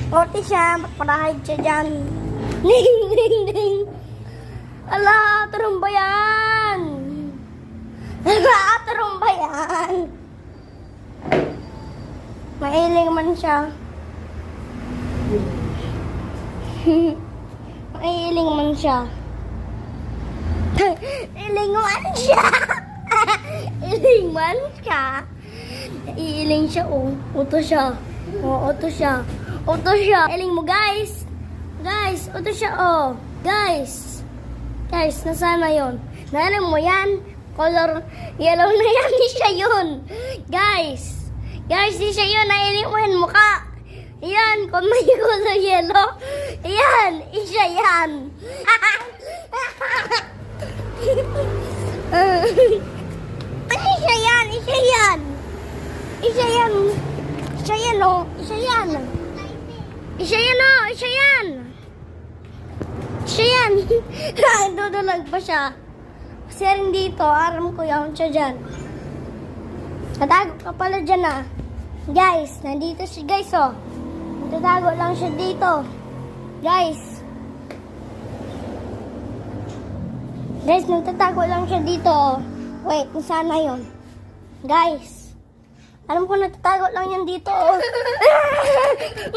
Orti siya, parahid siya dyan. Ning, ning, ning. Ala, tarong ba yan? Ala, tarong ba yan? Mailing man siya. Mailing man siya. Iling man siya. Iling man siya. Iiling siya, oh. Uto siya. Oh, uto siya. Uto siya. Iling mo, guys. Guys, uto siya, oh. Guys. Guys, nasaan na yun? Naalam mo yan? Color yellow na yan. Di siya yun. Guys. Guys, di siya yun. Nailing mo yan mukha. Yan, kung may color yellow. Yan, isa yan. Isa yan, isa yan. Isa yan. Isa yan, oh. Isa yan. Isa yan, oh. Isa yan. Isa yan. Dudulag pa siya. Kasi rin dito, aram ko yung siya dyan. Natago ka pala dyan, ah. Guys, nandito siya, guys, oh. Nagtatago lang siya dito. Guys. Guys, nagtatago lang siya dito. Wait, kung saan na yun? Guys. Alam ko nagtatago lang yan dito.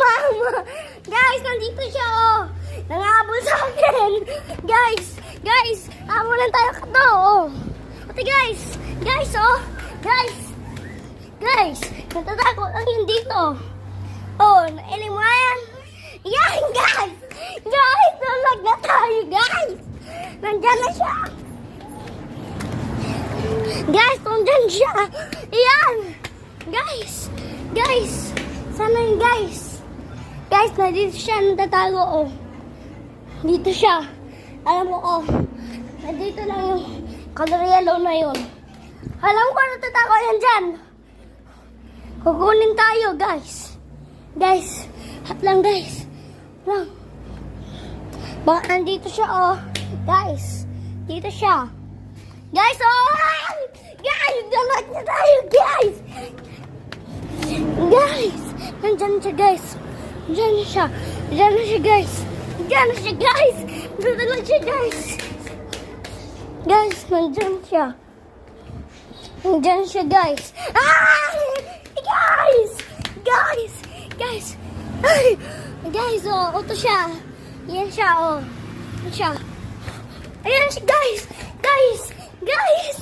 Mama. Guys, nandito siya, oh. Nangahabol sa akin. Guys. Guys. Habulan tayo kato, oh. Ate, guys. Guys, oh. Guys. Guys. Nagtatago lang yan dito. Oh, nailing mo yan. Yan, guys. Guys, nalag na tayo, guys. Nandyan na siya. Guys, nandyan siya. Yan. Guys. Guys. Sana yun, guys. Guys, nandito siya. Natatago, oh. Dito siya. Alam mo, oh. Nandito lang yung color yellow na yun. Alam ko, natatago yan dyan. Kukunin tayo, guys. Guys, hat lang, guys. Lang. Baka nandito siya, oh. Guys, dito siya. Guys, oh! Guys, dalag na tayo, guys! Guys! Nandyan siya, guys. Nandyan na siya. Nandyan na siya, guys. Nandyan na siya, guys. Nandyan na siya, guys. Guys, nandyan siya. Nandyan siya, guys. Ah! Guys! Guys! Guys! Ay! Guys, oh, ito siya. Yan siya, oh. Yan siya. Ayan siya, guys! Guys! Guys!